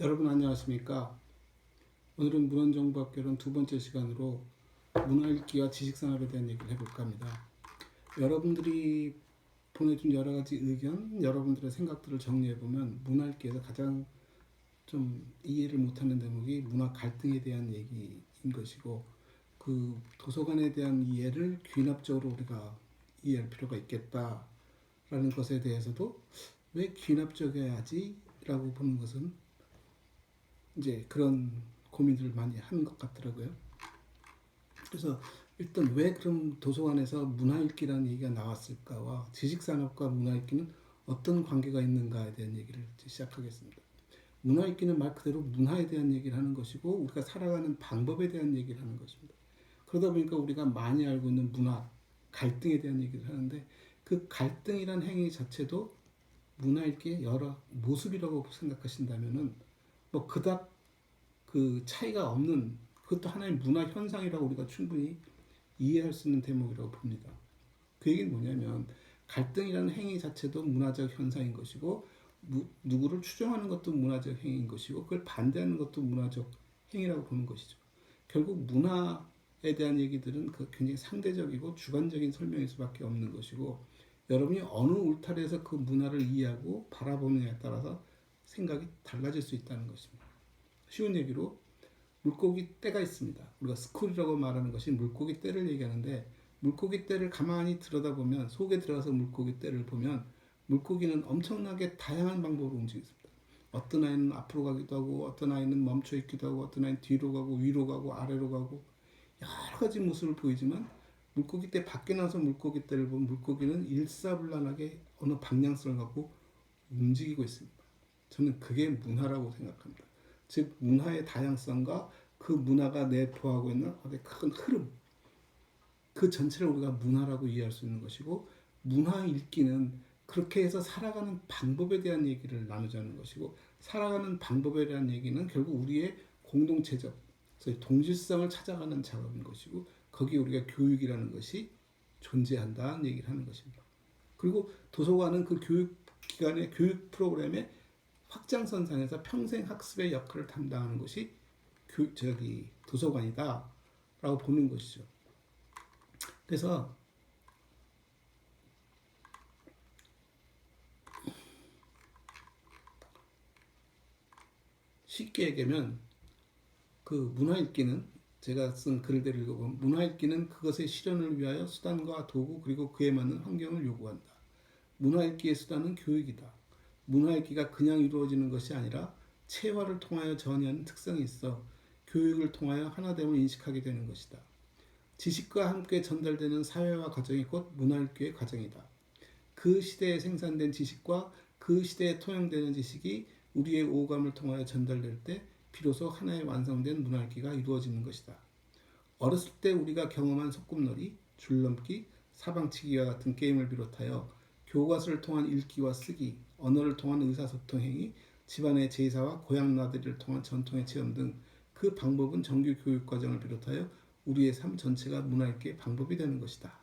여러분 안녕하십니까? 오늘은 문헌정보학개론 두 번째 시간으로 문화읽기와 지식생활에 대한 얘기를 해볼까 합니다. 여러분들이 보내준 여러 가지 의견, 여러분들의 생각들을 정리해보면 문화읽기에서 가장 좀 이해를 못하는 대목이 문화 갈등에 대한 얘기인 것이고, 그 도서관에 대한 이해를 귀납적으로 우리가 이해할 필요가 있겠다라는 것에 대해서도 왜 귀납적이어야 하지? 라고 보는 것은 이제 그런 고민들을 많이 하는 것 같더라고요. 그래서 일단 왜 그럼 도서관에서 문화읽기라는 얘기가 나왔을까와 지식산업과 문화읽기는 어떤 관계가 있는가에 대한 얘기를 시작하겠습니다. 문화읽기는 말 그대로 문화에 대한 얘기를 하는 것이고 우리가 살아가는 방법에 대한 얘기를 하는 것입니다. 그러다 보니까 우리가 많이 알고 있는 문화, 갈등에 대한 얘기를 하는데 그 갈등이란 행위 자체도 문화읽기의 여러 모습이라고 생각하신다면은 뭐 그닥 그 차이가 없는 그것도 하나의 문화 현상이라고 우리가 충분히 이해할 수 있는 대목이라고 봅니다. 그 얘기는 뭐냐면 갈등이라는 행위 자체도 문화적 현상인 것이고 누구를 추종하는 것도 문화적 행위인 것이고 그걸 반대하는 것도 문화적 행위라고 보는 것이죠. 결국 문화에 대한 얘기들은 그 굉장히 상대적이고 주관적인 설명일 수밖에 없는 것이고 여러분이 어느 울타리에서 그 문화를 이해하고 바라보느냐에 따라서 생각이 달라질 수 있다는 것입니다. 쉬운 얘기로 물고기 떼가 있습니다. 우리가 스쿨이라고 말하는 것이 물고기 떼를 얘기하는데 물고기 떼를 가만히 들여다보면 속에 들어가서 물고기 떼를 보면 물고기는 엄청나게 다양한 방법으로 움직입니다. 어떤 아이는 앞으로 가기도 하고 어떤 아이는 멈춰 있기도 하고 어떤 아이는 뒤로 가고 위로 가고 아래로 가고 여러 가지 모습을 보이지만 물고기 떼 밖에 나서 물고기 떼를 보면 물고기는 일사불란하게 어느 방향성을 갖고 움직이고 있습니다. 저는 그게 문화라고 생각합니다. 즉 문화의 다양성과 그 문화가 내포하고 있는 큰 흐름, 그 전체를 우리가 문화라고 이해할 수 있는 것이고 문화 읽기는 그렇게 해서 살아가는 방법에 대한 얘기를 나누자는 것이고 살아가는 방법에 대한 얘기는 결국 우리의 공동체적 동질성을 찾아가는 작업인 것이고 거기에 우리가 교육이라는 것이 존재한다는 얘기를 하는 것입니다. 그리고 도서관은 그 교육기관의 교육 프로그램의 확장선상에서 평생 학습의 역할을 담당하는 것이 도서관이다라고 보는 것이죠. 그래서 쉽게 얘기하면 그 문화읽기는 제가 쓴 글들을 읽어보면 문화읽기는 그것의 실현을 위하여 수단과 도구 그리고 그에 맞는 환경을 요구한다. 문화읽기의 수단은 교육이다. 문화읽기가 그냥 이루어지는 것이 아니라 체화를 통하여 전이하는 특성이 있어 교육을 통하여 하나됨을 인식하게 되는 것이다. 지식과 함께 전달되는 사회화 과정이 곧 문화읽기의 과정이다. 그 시대에 생산된 지식과 그 시대에 통용되는 지식이 우리의 오감을 통하여 전달될 때 비로소 하나의 완성된 문화읽기가 이루어지는 것이다. 어렸을 때 우리가 경험한 소꿉놀이, 줄넘기, 사방치기와 같은 게임을 비롯하여 교과서를 통한 읽기와 쓰기, 언어를 통한 의사소통 행위, 집안의 제사와 고향 나들이를 통한 전통의 체험 등 그 방법은 정규 교육 과정을 비롯하여 우리의 삶 전체가 문화읽기의 방법이 되는 것이다.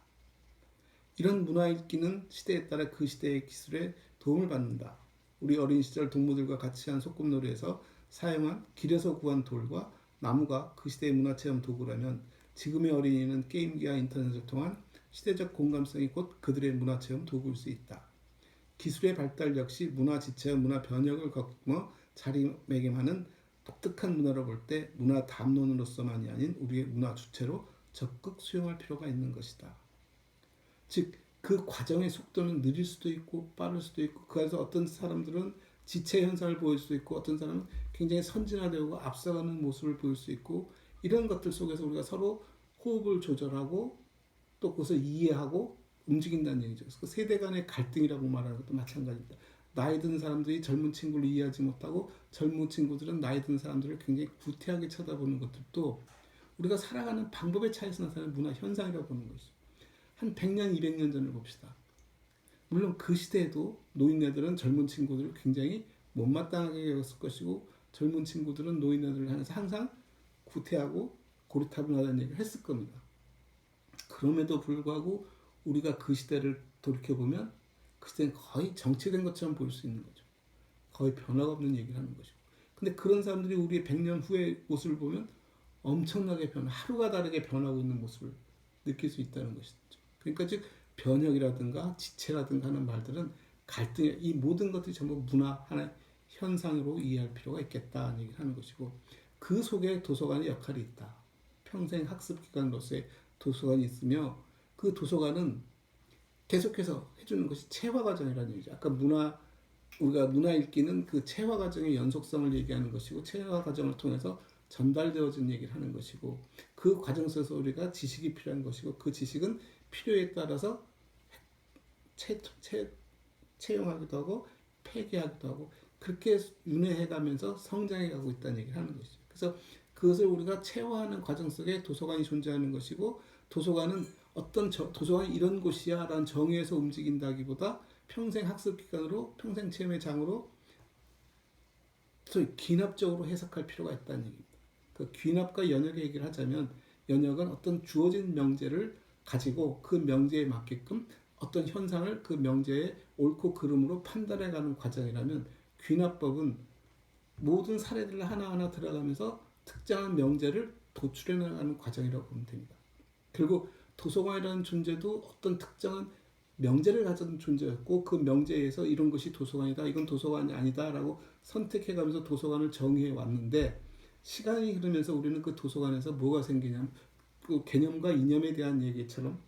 이런 문화읽기는 시대에 따라 그 시대의 기술에 도움을 받는다. 우리 어린 시절 동무들과 같이 한 소꿉놀이에서 사용한 길에서 구한 돌과 나무가 그 시대의 문화체험 도구라면 지금의 어린이는 게임기와 인터넷을 통한 시대적 공감성이 곧 그들의 문화체험 도구일 수 있다. 기술의 발달 역시 문화 지체와 문화 변혁을 거쳐 자리매김하는 독특한 문화를 볼 때 문화 담론으로서만이 아닌 우리의 문화 주체로 적극 수용할 필요가 있는 것이다. 즉, 그 과정의 속도는 느릴 수도 있고 빠를 수도 있고 그 안에서 어떤 사람들은 지체 현상을 보일 수도 있고 어떤 사람은 굉장히 선진화되고 앞서가는 모습을 보일 수 있고 이런 것들 속에서 우리가 서로 호흡을 조절하고 또 그것을 이해하고 움직인다는 얘기죠. 그래서 그 세대 간의 갈등이라고 말하는 것도 마찬가지입니다. 나이 든 사람들이 젊은 친구를 이해하지 못하고 젊은 친구들은 나이 든 사람들을 굉장히 구태하게 쳐다보는 것들도 우리가 살아가는 방법의 차이에서 나타나는 문화 현상이라고 보는 것이죠. 한 100년, 200년 전을 봅시다. 물론 그 시대에도 노인네들은 젊은 친구들을 굉장히 못마땅하게 여겼을 것이고 젊은 친구들은 노인네들을 향해서 항상 구태하고 고리타분하다는 얘기를 했을 겁니다. 그럼에도 불구하고 우리가 그 시대를 돌이켜보면 그 시대는 거의 정체된 것처럼 보일 수 있는 거죠. 거의 변화가 없는 얘기를 하는 것이고 근데 그런 사람들이 우리의 100년 후의 모습을 보면 엄청나게 하루가 다르게 변하고 있는 모습을 느낄 수 있다는 것이죠. 그러니까 즉 변혁이라든가 지체라든가 하는 말들은 갈등, 이 모든 것들이 전부 문화 하나의 현상으로 이해할 필요가 있겠다는 얘기를 하는 것이고, 그 속에 도서관의 역할이 있다. 평생 학습 기관으로서의 도서관이 있으며, 그 도서관은 계속해서 해주는 것이 체화 과정이라는 얘기죠. 아까 우리가 문화 읽기는 그 체화 과정의 연속성을 얘기하는 것이고, 체화 과정을 통해서 전달되어진 얘기를 하는 것이고, 그 과정 속에서 우리가 지식이 필요한 것이고, 그 지식은 필요에 따라서 채용하기도 하고 폐기하기도 하고 그렇게 윤회해가면서 성장해가고 있다는 얘기를 하는 것이죠. 그래서 그것을 우리가 체화하는 과정 속에 도서관이 존재하는 것이고, 도서관은 도서관이 이런 곳이야 라는 정의에서 움직인다기보다 평생 학습기관으로 평생 체험장으로 소위 귀납적으로 해석할 필요가 있다는 얘기입니다. 그 귀납과 연역의 얘기를 하자면, 연역은 어떤 주어진 명제를 가지고 그 명제에 맞게끔 어떤 현상을 그 명제의 옳고 그름으로 판단해가는 과정이라면, 귀납법은 모든 사례들을 하나하나 들어가면서 특정한 명제를 도출해나가는 과정이라고 보면 됩니다. 결국 도서관이라는 존재도 어떤 특정한 명제를 가진 존재였고, 그 명제에서 이런 것이 도서관이다, 이건 도서관이 아니다 라고 선택해가면서 도서관을 정의해 왔는데, 시간이 흐르면서 우리는 그 도서관에서 뭐가 생기냐면, 그 개념과 이념에 대한 얘기처럼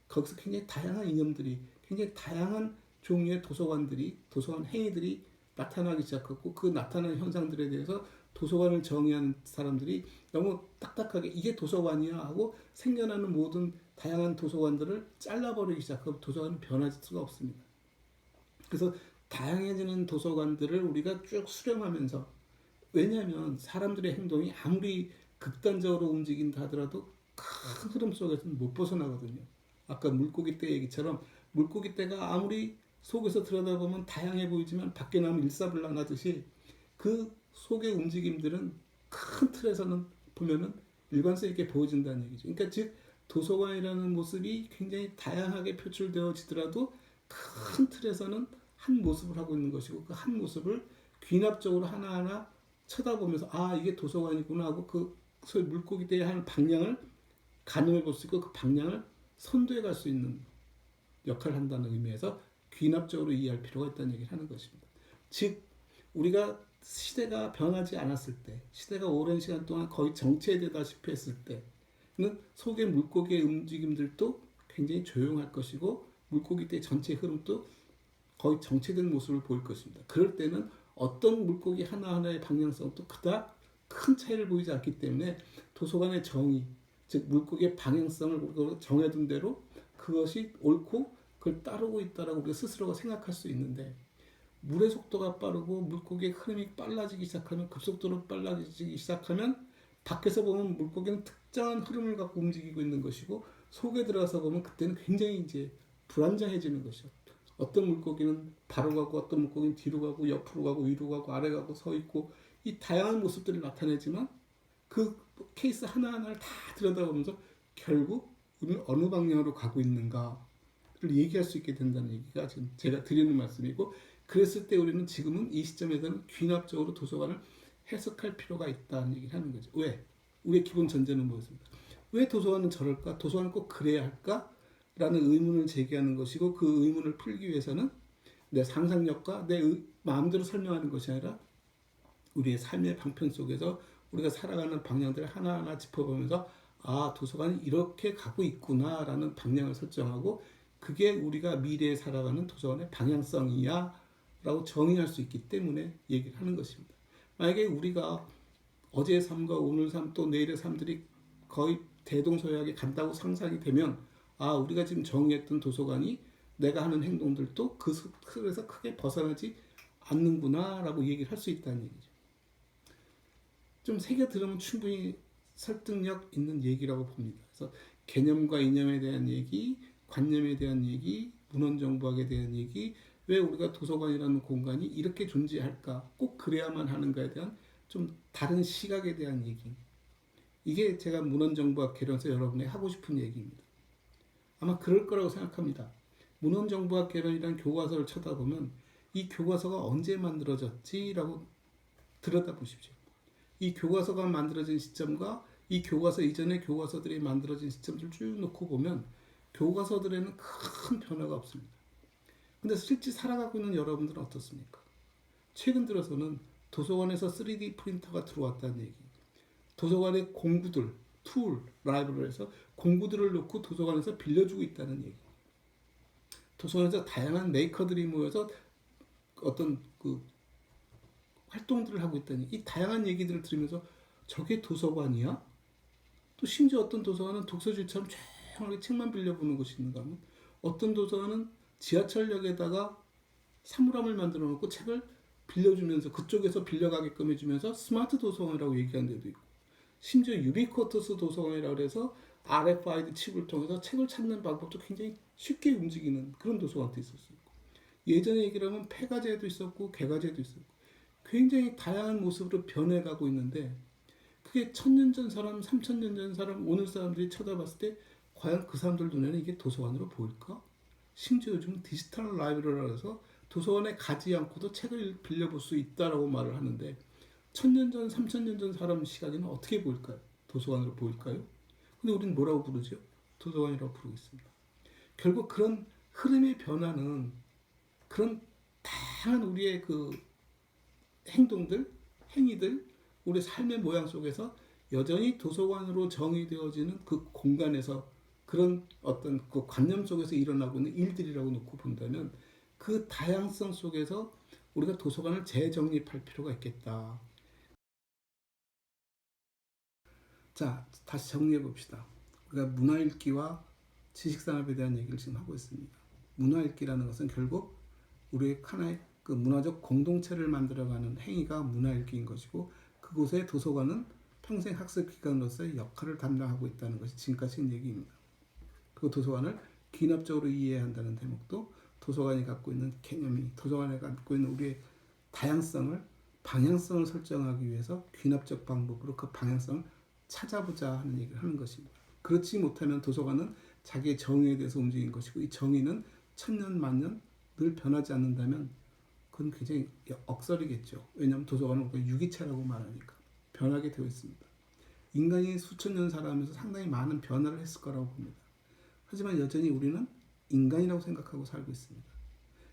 거기서 굉장히 다양한 이념들이, 굉장히 다양한 종류의 도서관 행위들이 나타나기 시작했고, 그 나타나는 현상들에 대해서 도서관을 정의하는 사람들이 너무 딱딱하게 이게 도서관이야 하고 생겨나는 모든 다양한 도서관들을 잘라버리기 시작하고 도서관은 변할 수가 없습니다. 그래서 다양해지는 도서관들을 우리가 쭉 수렴하면서, 왜냐하면 사람들의 행동이 아무리 극단적으로 움직인다 하더라도 큰 흐름 속에서는 못 벗어나거든요. 아까 물고기 떼 얘기처럼 물고기 떼가 아무리 속에서 들여다보면 다양해 보이지만 밖에 나오면 일사불란하듯이 그 속의 움직임들은 큰 틀에서는 보면은 일관성 있게 보여진다는 얘기죠. 그러니까 즉 도서관이라는 모습이 굉장히 다양하게 표출되어지더라도 큰 틀에서는 한 모습을 하고 있는 것이고, 그 한 모습을 귀납적으로 하나하나 쳐다보면서 아 이게 도서관이구나 하고 그 소위 물고기 떼의 하는 방향을 가늠해 볼 수 있고, 그 방향을 선도해 갈 수 있는 역할을 한다는 의미에서 귀납적으로 이해할 필요가 있다는 얘기를 하는 것입니다. 즉 우리가 시대가 변하지 않았을 때, 시대가 오랜 시간 동안 거의 정체되다시피 했을 때는 속의 물고기의 움직임들도 굉장히 조용할 것이고, 물고기 떼 전체 흐름도 거의 정체된 모습을 보일 것입니다. 그럴 때는 어떤 물고기 하나하나의 방향성도 그닥 큰 차이를 보이지 않기 때문에 도서관의 정의, 즉 물고기의 방향성을 정해둔 대로 그것이 옳고 그걸 따르고 있다라고 우리가 스스로가 생각할 수 있는데, 물의 속도가 빠르고 물고기의 흐름이 빨라지기 시작하면, 급속도로 빨라지기 시작하면 밖에서 보면 물고기는 특정한 흐름을 갖고 움직이고 있는 것이고, 속에 들어가서 보면 그때는 굉장히 이제 불안정해지는 것이죠. 어떤 물고기는 바로 가고 어떤 물고기는 뒤로 가고 옆으로 가고 위로 가고 아래 가고 서 있고, 이 다양한 모습들을 나타내지만 그 케이스 하나하나를 다 들여다보면서 결국 우리는 어느 방향으로 가고 있는가를 얘기할 수 있게 된다는 얘기가 지금 제가 드리는 말씀이고, 그랬을 때 우리는 지금은 이 시점에서는 귀납적으로 도서관을 해석할 필요가 있다는 얘기를 하는 거죠. 왜? 우리의 기본 전제는 뭐였습니까? 왜 도서관은 저럴까? 도서관은 꼭 그래야 할까? 라는 의문을 제기하는 것이고, 그 의문을 풀기 위해서는 내 상상력과 내 마음대로 설명하는 것이 아니라 우리의 삶의 방편 속에서 우리가 살아가는 방향들을 하나하나 짚어보면서 아 도서관이 이렇게 가고 있구나 라는 방향을 설정하고, 그게 우리가 미래에 살아가는 도서관의 방향성이야 라고 정의할 수 있기 때문에 얘기를 하는 것입니다. 만약에 우리가 어제의 삶과 오늘 삶 또 내일의 삶들이 거의 대동소이하게 간다고 상상이 되면, 아 우리가 지금 정의했던 도서관이 내가 하는 행동들도 그 틀에서 크게 벗어나지 않는구나 라고 얘기를 할 수 있다는 얘기죠. 좀 새겨 들으면 충분히 설득력 있는 얘기라고 봅니다. 그래서 개념과 이념에 대한 얘기, 관념에 대한 얘기, 문헌정보학에 대한 얘기, 왜 우리가 도서관이라는 공간이 이렇게 존재할까, 꼭 그래야만 하는가에 대한 좀 다른 시각에 대한 얘기, 이게 제가 문헌정보학 개론에서 여러분에게 하고 싶은 얘기입니다. 아마 그럴 거라고 생각합니다. 문헌정보학 개론이라는 교과서를 쳐다보면 이 교과서가 언제 만들어졌지라고 들여다보십시오. 이 교과서가 만들어진 시점과 이 교과서 이전의 교과서들이 만들어진 시점을 쭉 놓고 보면 교과서들에는 큰 변화가 없습니다. 근데 실제 살아가고 있는 여러분들은 어떻습니까? 최근 들어서는 도서관에서 3D 프린터가 들어왔다는 얘기, 도서관의 공구들, 툴, 라이브러리에서 공구들을 놓고 도서관에서 빌려주고 있다는 얘기, 도서관에서 다양한 메이커들이 모여서 어떤 그 활동들을 하고 있다니, 이 다양한 얘기들을 들으면서 저게 도서관이야? 또 심지어 어떤 도서관은 독서실처럼 조용하게 책만 빌려보는 곳이 있는가 하면, 어떤 도서관은 지하철역에다가 사물함을 만들어 놓고 책을 빌려주면서 그쪽에서 빌려가게끔 해주면서 스마트 도서관이라고 얘기하는 데도 있고, 심지어 유비쿼터스 도서관이라고 해서 RFID 칩을 통해서 책을 찾는 방법도 굉장히 쉽게 움직이는 그런 도서관도 있었어요. 예전에 얘기를 하면 폐가제도 있었고 개가제도 있었고 굉장히 다양한 모습으로 변해가고 있는데, 그게 1000년 전 사람, 3000년 전 사람, 오늘 사람들이 쳐다봤을 때 과연 그 사람들 눈에는 이게 도서관으로 보일까? 심지어 요즘은 디지털 라이브러리라 해서 도서관에 가지 않고도 책을 빌려볼 수 있다라고 말을 하는데, 1000년 전, 3000년 전 사람 시각에는 어떻게 보일까요? 도서관으로 보일까요? 근데 우리는 뭐라고 부르죠? 도서관이라고 부르고 있습니다. 결국 그런 흐름의 변화는 그런 다양한 우리의 그 행동들, 행위들, 우리 삶의 모양 속에서 여전히 도서관으로 정의되어지는 그 공간에서 그런 어떤 그 관념 속에서 일어나고 있는 일들이라고 놓고 본다면, 그 다양성 속에서 우리가 도서관을 재정립할 필요가 있겠다. 자, 다시 정리해 봅시다. 우리가 문화읽기와 지식산업에 대한 얘기를 지금 하고 있습니다. 문화읽기라는 것은 결국 우리의 하나의 그 문화적 공동체를 만들어가는 행위가 문화읽기인 것이고, 그곳에 도서관은 평생 학습 기관으로서의 역할을 담당하고 있다는 것이 지금까지 얘기입니다. 그 도서관을 귀납적으로 이해해야 한다는 대목도, 도서관이 갖고 있는 개념이, 도서관에 갖고 있는 우리의 다양성을, 방향성을 설정하기 위해서 귀납적 방법으로 그 방향성을 찾아보자 하는 얘기를 하는 것입니다. 그렇지 못하면 도서관은 자기의 정의에 대해서 움직인 것이고, 이 정의는 천년 만년 늘 변하지 않는다면 그건 굉장히 억설이겠죠. 왜냐하면 도서관은 우리가 유기체라고 말하니까 변하게 되어 있습니다. 인간이 수천 년 살아가면서 상당히 많은 변화를 했을 거라고 봅니다. 하지만 여전히 우리는 인간이라고 생각하고 살고 있습니다.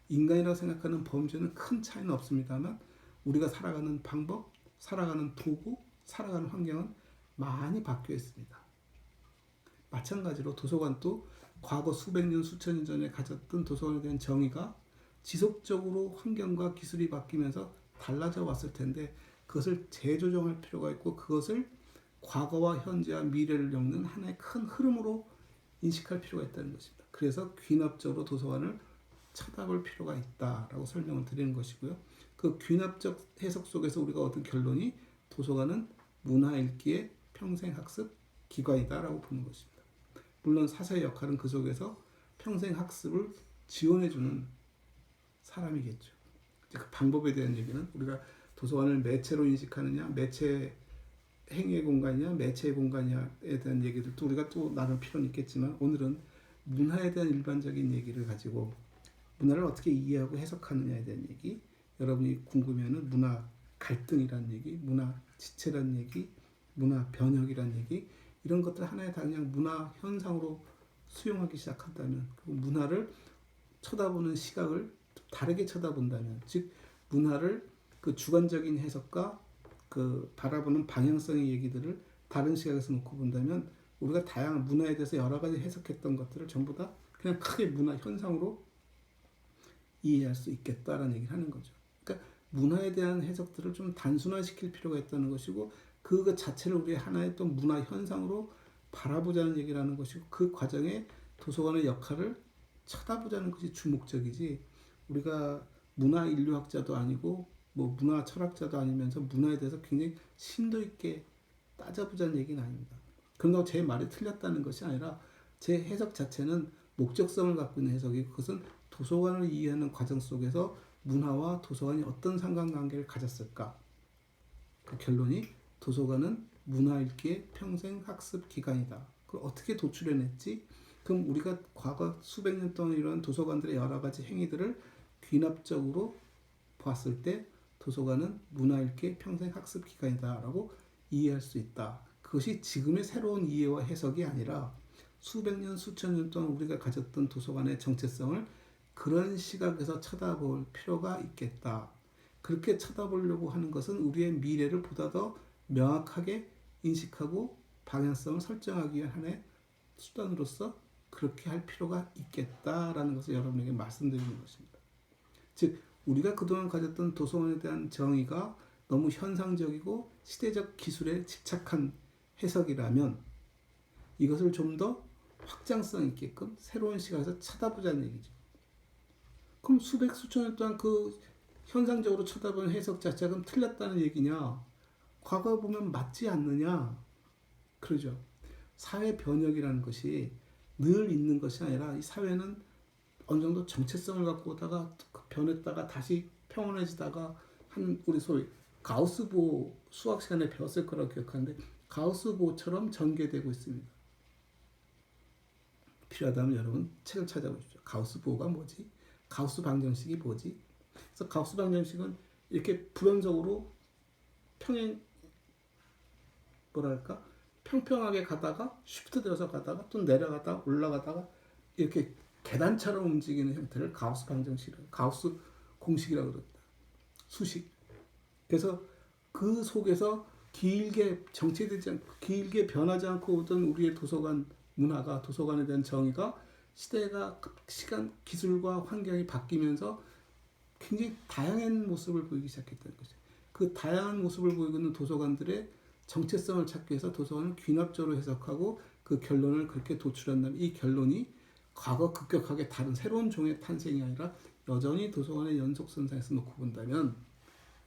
인간이라고 생각하는 범주는 큰 차이는 없습니다만, 우리가 살아가는 방법, 살아가는 도구, 살아가는 환경은 많이 바뀌어 있습니다. 마찬가지로 도서관도 과거 수백 년, 수천 년 전에 가졌던 도서관에 대한 정의가 지속적으로 환경과 기술이 바뀌면서 달라져 왔을 텐데, 그것을 재조정할 필요가 있고, 그것을 과거와 현재와 미래를 엮는 하나의 큰 흐름으로 인식할 필요가 있다는 것입니다. 그래서 귀납적으로 도서관을 쳐다볼 필요가 있다라고 설명을 드리는 것이고요. 그 귀납적 해석 속에서 우리가 얻은 결론이 도서관은 문화읽기의 평생학습 기관이다라고 보는 것입니다. 물론 사서의 역할은 그 속에서 평생학습을 지원해주는 사람이겠죠. 그 방법에 대한 얘기는, 우리가 도서관을 매체로 인식하느냐, 매체 행위의 공간이냐, 매체의 공간이냐에 대한 얘기들도 우리가 또 나눌 필요는 있겠지만, 오늘은 문화에 대한 일반적인 얘기를 가지고 문화를 어떻게 이해하고 해석하느냐에 대한 얘기, 여러분이 궁금해하는 문화 갈등이라는 얘기, 문화 지체라는 얘기, 문화 변혁이라는 얘기, 이런 것들 하나의 다 그냥 문화 현상으로 수용하기 시작한다면, 그 문화를 쳐다보는 시각을 다르게 쳐다본다면, 즉 문화를 그 주관적인 해석과 그 바라보는 방향성의 얘기들을 다른 시각에서 놓고 본다면, 우리가 다양한 문화에 대해서 여러 가지 해석했던 것들을 전부 다 그냥 크게 문화 현상으로 이해할 수 있겠다라는 얘기를 하는 거죠. 그러니까 문화에 대한 해석들을 좀 단순화시킬 필요가 있다는 것이고, 그 자체를 우리의 하나의 또 문화 현상으로 바라보자는 얘기라는 것이고, 그 과정에 도서관의 역할을 쳐다보자는 것이 주목적이지, 우리가 문화 인류학자도 아니고 뭐 문화 철학자도 아니면서 문화에 대해서 굉장히 심도 있게 따져보자는 얘기는 아닙니다. 그런다고 제 말이 틀렸다는 것이 아니라, 제 해석 자체는 목적성을 갖고 있는 해석이고, 그것은 도서관을 이해하는 과정 속에서 문화와 도서관이 어떤 상관관계를 가졌을까? 그 결론이 도서관은 문화읽기의 평생학습 기관이다. 그걸 어떻게 도출해냈지? 그럼 우리가 과거 수백 년 동안 이런 도서관들의 여러 가지 행위들을 귀납적으로 봤을 때 도서관은 문화일기의 평생 학습 기관이다라고 이해할 수 있다. 그것이 지금의 새로운 이해와 해석이 아니라 수백 년, 수천 년 동안 우리가 가졌던 도서관의 정체성을 그런 시각에서 쳐다볼 필요가 있겠다. 그렇게 쳐다보려고 하는 것은 우리의 미래를 보다 더 명확하게 인식하고 방향성을 설정하기 위한 하나의 수단으로서 그렇게 할 필요가 있겠다라는 것을 여러분에게 말씀드리는 것입니다. 즉, 우리가 그동안 가졌던 도서관에 대한 정의가 너무 현상적이고 시대적 기술에 집착한 해석이라면 이것을 좀 더 확장성 있게끔 새로운 시각에서 쳐다보자는 얘기죠. 그럼 수백 수천 년 동안 그 현상적으로 쳐다보는 해석 자체가 그럼 틀렸다는 얘기냐? 과거 보면 맞지 않느냐? 그러죠. 사회 변혁이라는 것이 늘 있는 것이 아니라 이 사회는 어느 정도 정체성을 갖고 오다가 변했다가 다시 평온해지다가 한 우리 소위 가우스보 수학 시간에 배웠을 거라고 기억하는데 가우스보처럼 전개되고 있습니다. 필요하다면 여러분 책을 찾아보십시오. 가우스보가 뭐지? 가우스 방정식이 뭐지? 그래서 가우스 방정식은 이렇게 불연속으로 평행 뭐랄까 평평하게 가다가 쉬프트 들어서 가다가 또 내려가다가 올라가다가 이렇게 계단처럼 움직이는 형태를 가우스 방정식이라고 가우스 공식이라고 그럽니다. 수식. 그래서 그 속에서 길게 정체되지 않고 길게 변하지 않고 오던 우리의 도서관 문화가 도서관에 대한 정의가 시대가 시간 기술과 환경이 바뀌면서 굉장히 다양한 모습을 보이기 시작했다는 거죠. 그 다양한 모습을 보이고 있는 도서관들의 정체성을 찾기 위해서 도서관을 귀납적으로 해석하고 그 결론을 그렇게 도출한다면 이 결론이 과거 급격하게 다른 새로운 종의 탄생이 아니라 여전히 도서관의 연속선상에서 놓고 본다면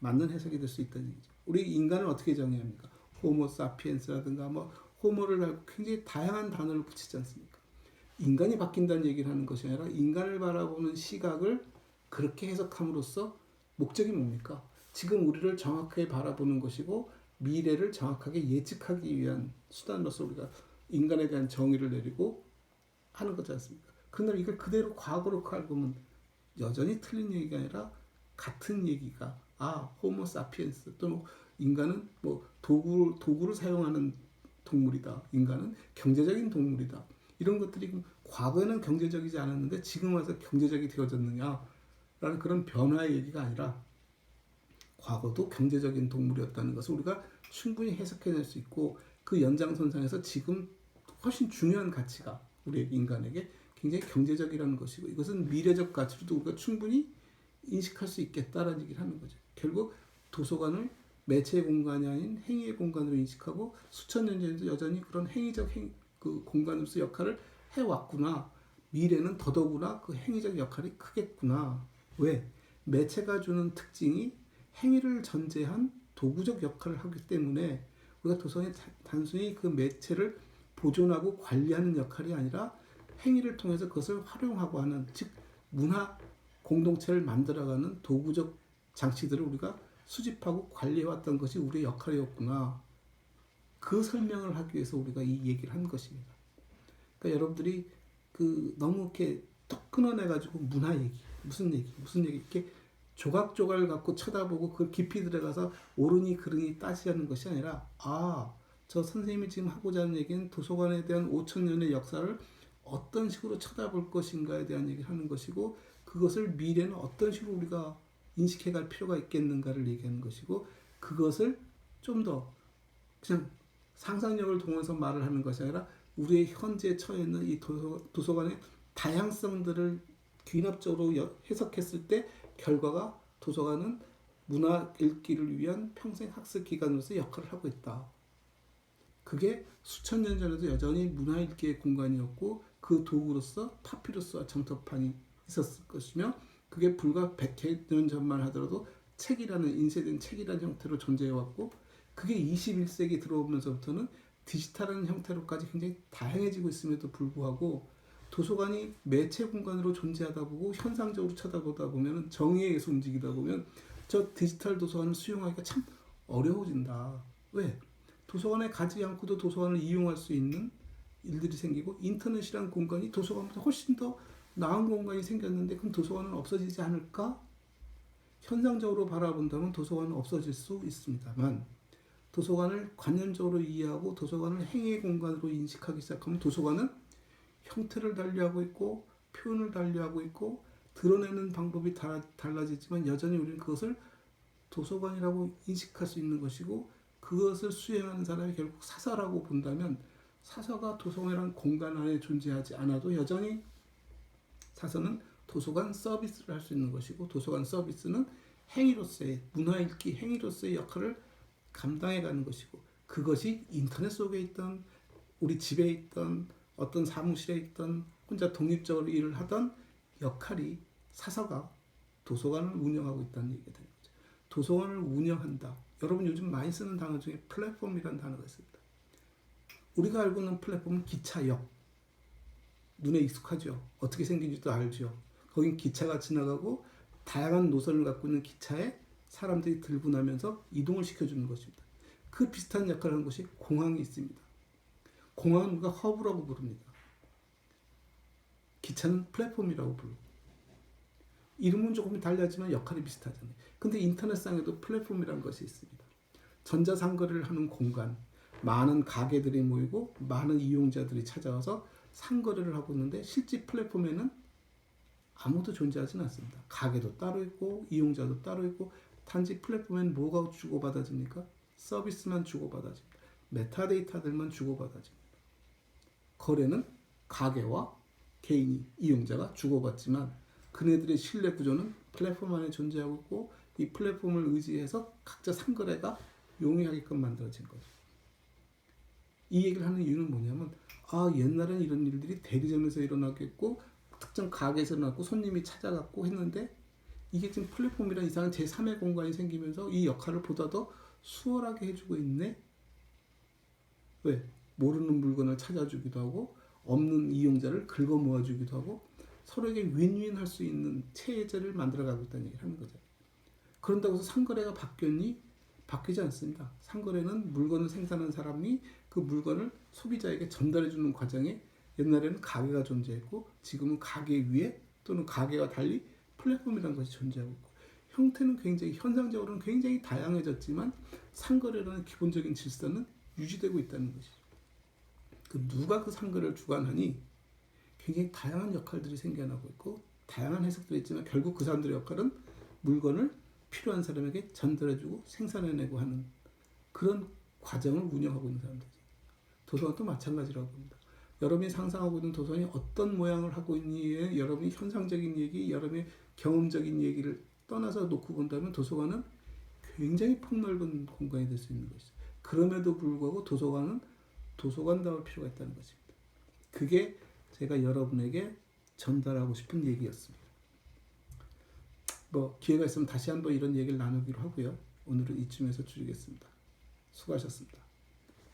맞는 해석이 될 수 있다는 얘기죠. 우리 인간을 어떻게 정의합니까? 호모 사피엔스라든가 뭐 호모를 달고 굉장히 다양한 단어를 붙이지 않습니까? 인간이 바뀐다는 얘기를 하는 것이 아니라 인간을 바라보는 시각을 그렇게 해석함으로써 목적이 뭡니까? 지금 우리를 정확하게 바라보는 것이고 미래를 정확하게 예측하기 위한 수단으로서 우리가 인간에 대한 정의를 내리고 하는 거지 않습니까? 그런데 이걸 그대로 과거로 알고 보면 여전히 틀린 얘기가 아니라 같은 얘기가 호모 사피엔스 또는 인간은 뭐 도구를 사용하는 동물이다. 인간은 경제적인 동물이다. 이런 것들이 과거에는 경제적이지 않았는데 지금 와서 경제적이 되어졌느냐라는 그런 변화의 얘기가 아니라 과거도 경제적인 동물이었다는 것을 우리가 충분히 해석해낼 수 있고 그 연장선상에서 지금 훨씬 중요한 가치가 우리 인간에게 굉장히 경제적이라는 것이고 이것은 미래적 가치로도 우리가 충분히 인식할 수 있겠다라는 얘기를 하는 거죠. 결국 도서관을 매체의 공간이 아닌 행위의 공간으로 인식하고 수천 년 전에도 여전히 그런 행위적 그 공간으로서 역할을 해왔구나. 미래는 더더구나 그 행위적 역할이 크겠구나. 왜? 매체가 주는 특징이 행위를 전제한 도구적 역할을 하기 때문에 우리가 도서관이 단순히 그 매체를 보존하고 관리하는 역할이 아니라 행위를 통해서 그것을 활용하고 하는 즉 문화 공동체를 만들어가는 도구적 장치들을 우리가 수집하고 관리해왔던 것이 우리의 역할이었구나. 그 설명을 하기 위해서 우리가 이 얘기를 한 것입니다. 그러니까 여러분들이 그 너무 이렇게 톡 끊어내가지고 문화 얘기, 무슨 얘기 이렇게 조각조각을 갖고 쳐다보고 그 깊이 들어가서 옳으니 그르니 따지자는 것이 아니라 저 선생님이 지금 하고자 하는 얘기는 도서관에 대한 5,000년의 역사를 어떤 식으로 쳐다볼 것인가에 대한 얘기를 하는 것이고 그것을 미래는 어떤 식으로 우리가 인식해갈 필요가 있겠는가를 얘기하는 것이고 그것을 좀 더 그냥 상상력을 동원해서 말을 하는 것이 아니라 우리의 현재 처해 있는 이 도서관의 다양성들을 귀납적으로 해석했을 때 결과가 도서관은 문화 읽기를 위한 평생 학습 기관으로서 역할을 하고 있다. 그게 수천 년 전에도 여전히 문화 읽기의 공간이었고 그 도구로서 파피루스와 점토판이 있었을 것이며 그게 불과 100년 전만 하더라도 책이라는 인쇄된 책이라는 형태로 존재해왔고 그게 21세기 들어오면서부터는 디지털한 형태로까지 굉장히 다양해지고 있음에도 불구하고 도서관이 매체 공간으로 존재하다 보고 현상적으로 쳐다보다 보면 정의에 의해서 움직이다 보면 저 디지털 도서관을 수용하기가 참 어려워진다. 왜? 도서관에 가지 않고도 도서관을 이용할 수 있는 일들이 생기고 인터넷이란 공간이 도서관보다 훨씬 더 나은 공간이 생겼는데 그럼 도서관은 없어지지 않을까? 현상적으로 바라본다면 도서관은 없어질 수 있습니다만 도서관을 관념적으로 이해하고 도서관을 행위의 공간으로 인식하기 시작하면 도서관은 형태를 달리하고 있고 표현을 달리하고 있고 드러내는 방법이 달라지지만 여전히 우리는 그것을 도서관이라고 인식할 수 있는 것이고 그것을 수행하는 사람이 결국 사서라고 본다면 사서가 도서관이라는 공간 안에 존재하지 않아도 여전히 사서는 도서관 서비스를 할 수 있는 것이고 도서관 서비스는 행위로서의 문화읽기 행위로서의 역할을 감당해가는 것이고 그것이 인터넷 속에 있던 우리 집에 있던 어떤 사무실에 있던 혼자 독립적으로 일을 하던 역할이 사서가 도서관을 운영하고 있다는 얘기가 되는 거죠. 도서관을 운영한다. 여러분 요즘 많이 쓰는 단어 중에 플랫폼이라는 단어가 있습니다. 우리가 알고 있는 플랫폼은 기차역. 눈에 익숙하죠. 어떻게 생긴지도 알죠. 거긴 기차가 지나가고 다양한 노선을 갖고 있는 기차에 사람들이 들고 나면서 이동을 시켜주는 것입니다. 그 비슷한 역할을 하는 것이 공항이 있습니다. 공항은 우리가 허브라고 부릅니다. 기차는 플랫폼이라고 부르고 이름은 조금 달라지만 역할이 비슷하잖아요. 근데 인터넷상에도 플랫폼이라는 것이 있습니다. 전자상거래를 하는 공간, 많은 가게들이 모이고 많은 이용자들이 찾아와서 상거래를 하고 있는데 실제 플랫폼에는 아무도 존재하지는 않습니다. 가게도 따로 있고 이용자도 따로 있고 단지 플랫폼에는 뭐가 주고받아집니까? 서비스만 주고받아집니다. 메타데이터들만 주고받아집니다. 거래는 가게와 개인이 이용자가 주고받지만 그네들의 신뢰 구조는 플랫폼 안에 존재하고 있고 이 플랫폼을 의지해서 각자 상거래가 용이하게끔 만들어진 거죠. 이 얘기를 하는 이유는 뭐냐면 옛날에는 이런 일들이 대리점에서 일어나겠고 특정 가게에서 일어났고 손님이 찾아갔고 했는데 이게 지금 플랫폼이라는 이상한 제3의 공간이 생기면서 이 역할을 보다 더 수월하게 해주고 있네. 왜? 모르는 물건을 찾아주기도 하고 없는 이용자를 긁어 모아주기도 하고 서로에게 윈윈 할 수 있는 체제를 만들어가고 있다는 얘기를 하는 거죠. 그런다고 해서 상거래가 바뀌었니? 바뀌지 않습니다. 상거래는 물건을 생산하는 사람이 그 물건을 소비자에게 전달해주는 과정에 옛날에는 가게가 존재했고 지금은 가게 위에 또는 가게와 달리 플랫폼이라는 것이 존재하고 있고 형태는 굉장히 현상적으로는 굉장히 다양해졌지만 상거래라는 기본적인 질서는 유지되고 있다는 것이죠. 누가 그 상거래를 주관하니 굉장히 다양한 역할들이 생겨나고 있고 다양한 해석들이 있지만 결국 그 사람들의 역할은 물건을 필요한 사람에게 전달해주고 생산해내고 하는 그런 과정을 운영하고 있는 사람들이죠. 도서관도 마찬가지라고 봅니다. 여러분이 상상하고 있는 도서관이 어떤 모양을 하고 있니에 여러분이 현상적인 얘기, 여러분의 경험적인 얘기를 떠나서 놓고 본다면 도서관은 굉장히 폭넓은 공간이 될 수 있는 것이죠. 그럼에도 불구하고 도서관은 도서관다울 필요가 있다는 것입니다. 그게 제가 여러분에게 전달하고 싶은 얘기였습니다. 기회가 있으면 다시 한번 이런 얘기를 나누기로 하고요. 오늘은 이쯤에서 줄이겠습니다. 수고하셨습니다.